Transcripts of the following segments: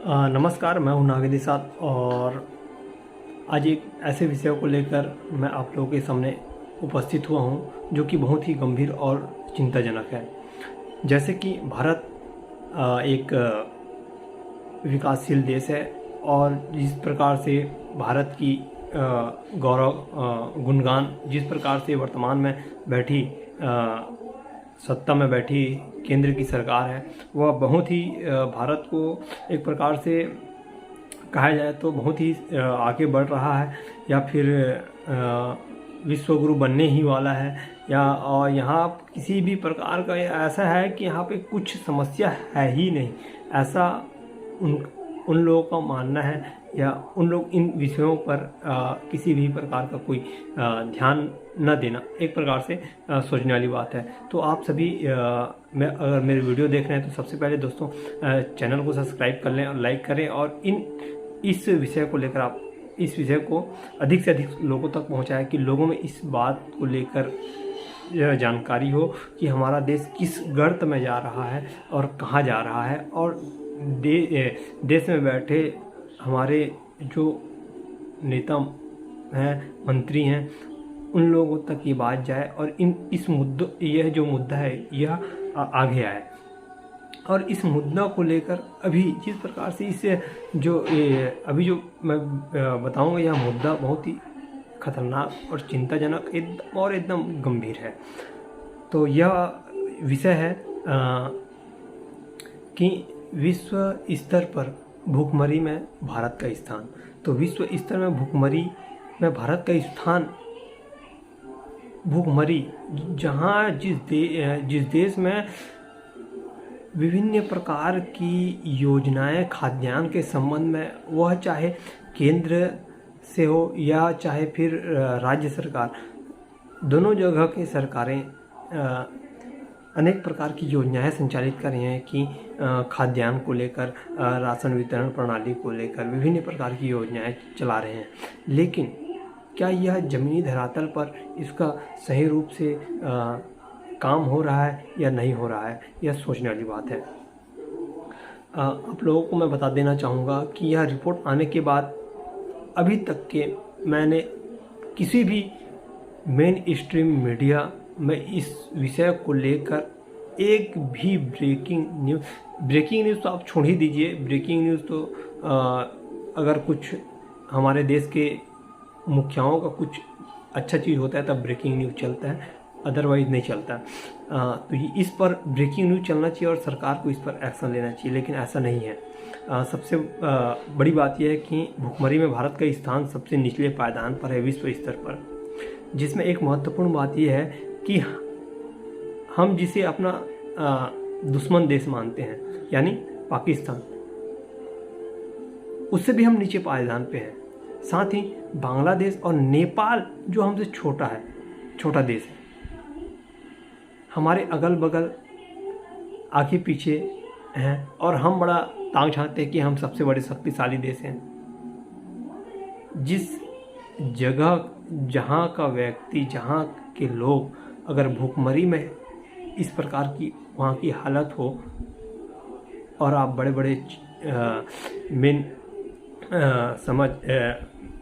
नमस्कार, मैं हूं नागेंद्र निषाद और आज एक ऐसे विषय को लेकर मैं आप लोगों के सामने उपस्थित हुआ हूं जो कि बहुत ही गंभीर और चिंताजनक है। जैसे कि भारत एक विकासशील देश है और जिस प्रकार से भारत की गुणगान जिस प्रकार से वर्तमान में बैठी सत्ता में बैठी केंद्र की सरकार है, वह बहुत ही भारत को एक प्रकार से कहा जाए तो बहुत ही आगे बढ़ रहा है या फिर विश्व गुरु बनने ही वाला है। या और यहाँ किसी भी प्रकार का ऐसा है कि यहाँ पे कुछ समस्या है ही नहीं, ऐसा उन लोगों का मानना है। या उन लोग इन विषयों पर किसी भी प्रकार का कोई ध्यान न देना एक प्रकार से सोचने वाली बात है। तो आप सभी अगर मेरे वीडियो देख रहे हैं तो सबसे पहले दोस्तों चैनल को सब्सक्राइब कर लें और लाइक करें और इस विषय को लेकर आप इस विषय को अधिक से अधिक लोगों तक पहुंचाएं कि लोगों में इस बात को लेकर जानकारी हो कि हमारा देश किस गर्त में जा रहा है और कहाँ जा रहा है। और देश में बैठे हमारे जो नेता हैं, मंत्री हैं, उन लोगों तक ये बात जाए और यह जो मुद्दा है यह आगे आए। और इस मुद्दा को लेकर अभी जिस प्रकार से अभी जो मैं बताऊंगा, यह मुद्दा बहुत ही खतरनाक और चिंताजनक और एकदम गंभीर है। तो यह विषय है कि विश्व स्तर पर भूखमरी में भारत का स्थान। तो विश्व स्तर में भूखमरी में भारत का स्थान, भूखमरी जहाँ जिस देश में विभिन्न प्रकार की योजनाएं खाद्यान्न के संबंध में, वह चाहे केंद्र से हो या चाहे फिर राज्य सरकार, दोनों जगह की सरकारें अनेक प्रकार की योजनाएं संचालित कर रही हैं कि खाद्यान्न को लेकर, राशन वितरण प्रणाली को लेकर विभिन्न प्रकार की योजनाएं चला रहे हैं। लेकिन क्या यह ज़मीनी धरातल पर इसका सही रूप से काम हो रहा है या नहीं हो रहा है, यह सोचने वाली बात है। आप लोगों को मैं बता देना चाहूँगा कि यह रिपोर्ट आने के बाद अभी तक के मैंने किसी भी मेन स्ट्रीम मीडिया में इस विषय को लेकर एक भी ब्रेकिंग न्यूज़ तो आप छोड़ ही दीजिए। ब्रेकिंग न्यूज़ तो अगर कुछ हमारे देश के मुखियाओं का कुछ अच्छा चीज़ होता है तब ब्रेकिंग न्यूज़ चलता है, अदरवाइज़ नहीं चलता। तो इस पर ब्रेकिंग न्यूज़ चलना चाहिए और सरकार को इस पर एक्शन लेना चाहिए, लेकिन ऐसा नहीं है। सबसे बड़ी बात यह है कि भूखमरी में भारत का स्थान सबसे निचले पायदान पर है विश्व स्तर पर, जिसमें एक महत्वपूर्ण बात यह है कि हम जिसे अपना दुश्मन देश मानते हैं यानी पाकिस्तान, उससे भी हम नीचे पायदान पे हैं। साथ ही बांग्लादेश और नेपाल जो हमसे छोटा देश है, हमारे अगल बगल आगे पीछे हैं और हम बड़ा तांग झांकते हैं कि हम सबसे बड़े शक्तिशाली देश हैं। जिस जगह जहाँ का व्यक्ति, जहाँ के लोग अगर भूखमरी में इस प्रकार की वहाँ की हालत हो और आप बड़े बड़े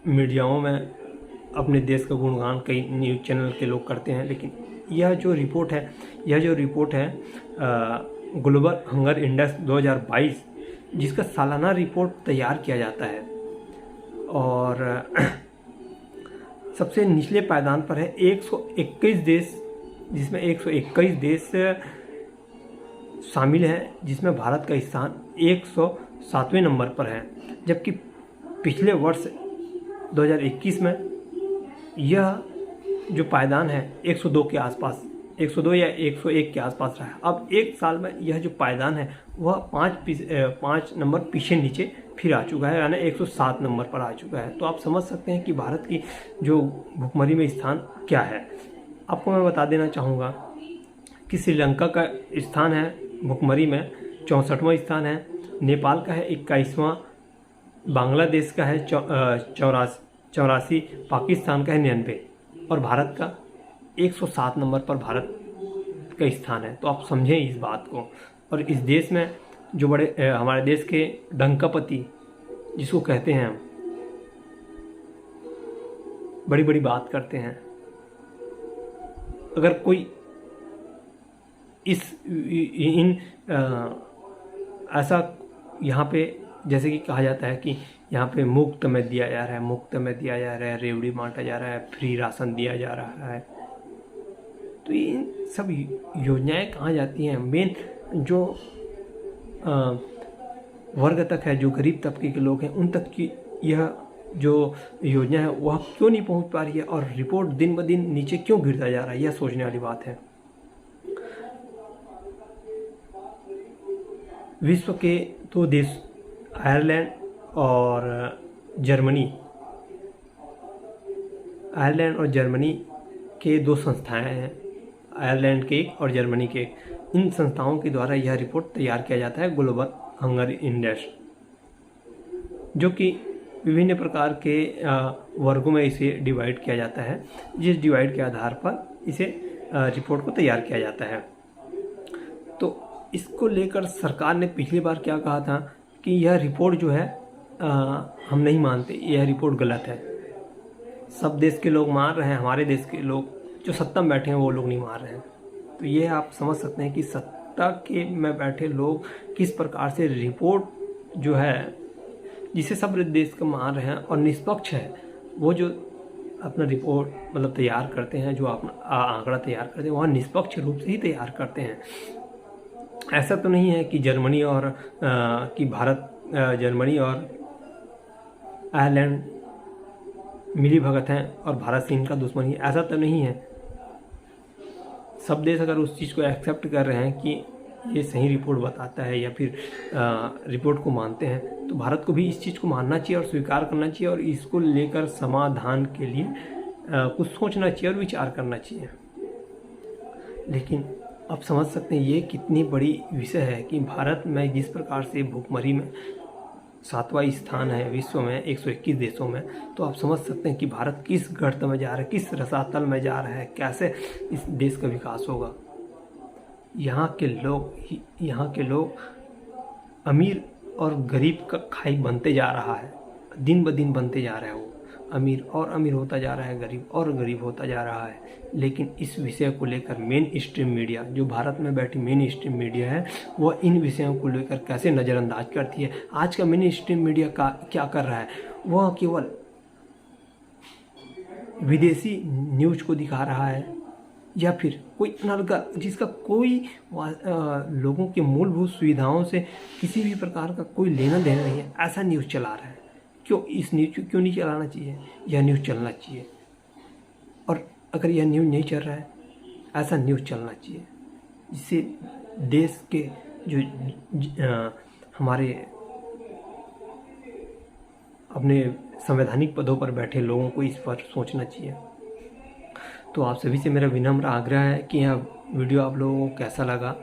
मीडियाओं में अपने देश का गुणगान कई न्यूज़ चैनल के लोग करते हैं, लेकिन यह जो रिपोर्ट है ग्लोबल हंगर इंडेक्स 2022, जिसका सालाना रिपोर्ट तैयार किया जाता है और सबसे निचले पायदान पर है 121 देश, जिसमें 121 देश शामिल हैं, जिसमें भारत का स्थान 107वें नंबर पर है। जबकि पिछले वर्ष 2021 में यह जो पायदान है 102 के आसपास, 102 या 101 के आसपास रहा है। अब एक साल में यह जो पायदान है वह 5 नंबर पीछे नीचे फिर आ चुका है, यानी 107 नंबर पर आ चुका है। तो आप समझ सकते हैं कि भारत की जो भूखमरी में स्थान क्या है। आपको मैं बता देना चाहूँगा कि श्रीलंका का स्थान है भूखमरी में 64वां स्थान है, नेपाल का है 21वां, बांग्लादेश का है 84, पाकिस्तान का है 99 और भारत का 107 नंबर पर भारत का स्थान है। तो आप समझें इस बात को। और इस देश में जो बड़े हमारे देश के डंकापति जिसको कहते हैं हम, बड़ी बड़ी बात करते हैं, अगर कोई ऐसा यहाँ पे जैसे कि कहा जाता है कि यहाँ पे मुफ्त में दिया जा रहा है, मुफ्त में दिया जा रहा है, रेवड़ी बांटा जा रहा है, फ्री राशन दिया जा रहा है, तो इन सब योजनाएं कहाँ जाती हैं? मेन जो वर्ग तक है, जो गरीब तबके के लोग हैं, उन तक की यह जो योजना है वह क्यों नहीं पहुंच पा रही है और रिपोर्ट दिन ब दिन नीचे क्यों गिरता जा रहा है? यह सोचने वाली बात है। विश्व के दो देश आयरलैंड और जर्मनी के दो संस्थाएं हैं, आयरलैंड के एक और जर्मनी के एक। इन संस्थाओं के द्वारा यह रिपोर्ट तैयार किया जाता है, ग्लोबल हंगर इंडेक्स, जो कि विभिन्न प्रकार के वर्गों में इसे डिवाइड किया जाता है, जिस डिवाइड के आधार पर इसे रिपोर्ट को तैयार किया जाता है। तो इसको लेकर सरकार ने पिछली बार क्या कहा था कि यह रिपोर्ट जो है हम नहीं मानते, यह रिपोर्ट गलत है। सब देश के लोग मान रहे हैं, हमारे देश के लोग जो सत्ता में बैठे हैं वो लोग नहीं मान रहे हैं। तो ये आप समझ सकते हैं कि सत्ता के में बैठे लोग किस प्रकार से रिपोर्ट जो है, जिसे सब देश को मान रहे हैं और निष्पक्ष है, वो जो अपना रिपोर्ट मतलब तैयार करते हैं, जो अपना आंकड़ा तैयार करते हैं, वह निष्पक्ष रूप से ही तैयार करते हैं। ऐसा तो नहीं है कि जर्मनी और आयरलैंड मिली भगत हैं और भारत से इनका दुश्मनी है, ऐसा तो नहीं है। सब देश अगर उस चीज़ को एक्सेप्ट कर रहे हैं कि ये सही रिपोर्ट बताता है या फिर रिपोर्ट को मानते हैं, तो भारत को भी इस चीज़ को मानना चाहिए और स्वीकार करना चाहिए और इसको लेकर समाधान के लिए कुछ सोचना चाहिए और विचार करना चाहिए। लेकिन आप समझ सकते हैं ये कितनी बड़ी विषय है कि भारत में जिस प्रकार से भुखमरी में 7वां स्थान है विश्व में 121 देशों में, तो आप समझ सकते हैं कि भारत किस गर्त में जा रहा है, किस रसातल में जा रहा है, कैसे इस देश का विकास होगा। यहाँ के लोग अमीर और गरीब का खाई बनते जा रहा है, दिन ब दिन बनते जा रहा है। वो अमीर और अमीर होता जा रहा है, गरीब और गरीब होता जा रहा है। लेकिन इस विषय को लेकर मेन स्ट्रीम मीडिया, जो भारत में बैठी मेन स्ट्रीम मीडिया है, वह इन विषयों को लेकर कैसे नज़रअंदाज करती है। आज का मेन स्ट्रीम मीडिया का क्या कर रहा है, वह केवल विदेशी न्यूज को दिखा रहा है या फिर कोई अनर्गल जिसका कोई लोगों के मूलभूत सुविधाओं से किसी भी प्रकार का कोई लेना देना नहीं है, ऐसा न्यूज़ चला रहा है। क्यों इस न्यूज़ को क्यों नहीं चलाना चाहिए? यह न्यूज़ चलना चाहिए। और अगर यह न्यूज़ नहीं चल रहा है, ऐसा न्यूज़ चलना चाहिए जिससे देश के जो हमारे अपने संवैधानिक पदों पर बैठे लोगों को इस पर सोचना चाहिए। तो आप सभी से मेरा विनम्र आग्रह है कि यह वीडियो आप लोगों को कैसा लगा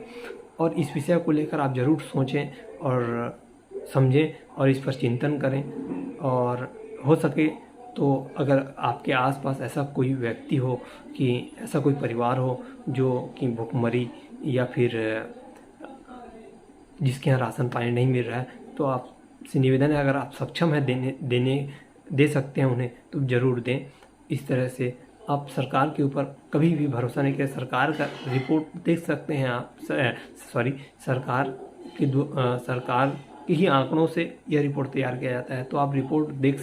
और इस विषय को लेकर आप ज़रूर सोचें और समझें और इस पर चिंतन करें। और हो सके तो अगर आपके आसपास ऐसा कोई व्यक्ति हो कि ऐसा कोई परिवार हो जो कि भुखमरी या फिर जिसके यहाँ राशन पानी नहीं मिल रहा है, तो आपसे निवेदन है अगर आप सक्षम हैं दे सकते हैं उन्हें तो ज़रूर दें। इस तरह से आप सरकार के ऊपर कभी भी भरोसा नहीं करें। सरकार का रिपोर्ट देख सकते हैं आप, सरकार के ही आंकड़ों से यह रिपोर्ट तैयार किया जाता है, तो आप रिपोर्ट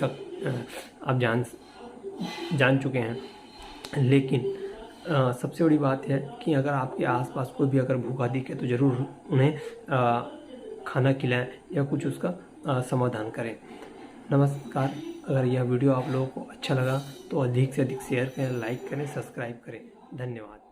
आप जान चुके हैं। लेकिन सबसे बड़ी बात है कि अगर आपके आसपास कोई भी अगर भूखा दिखे तो ज़रूर उन्हें खाना खिलाएं या कुछ उसका समाधान करें। नमस्कार। अगर यह वीडियो आप लोगों को अच्छा लगा तो अधिक से अधिक शेयर करें, लाइक करें, सब्सक्राइब करें। धन्यवाद।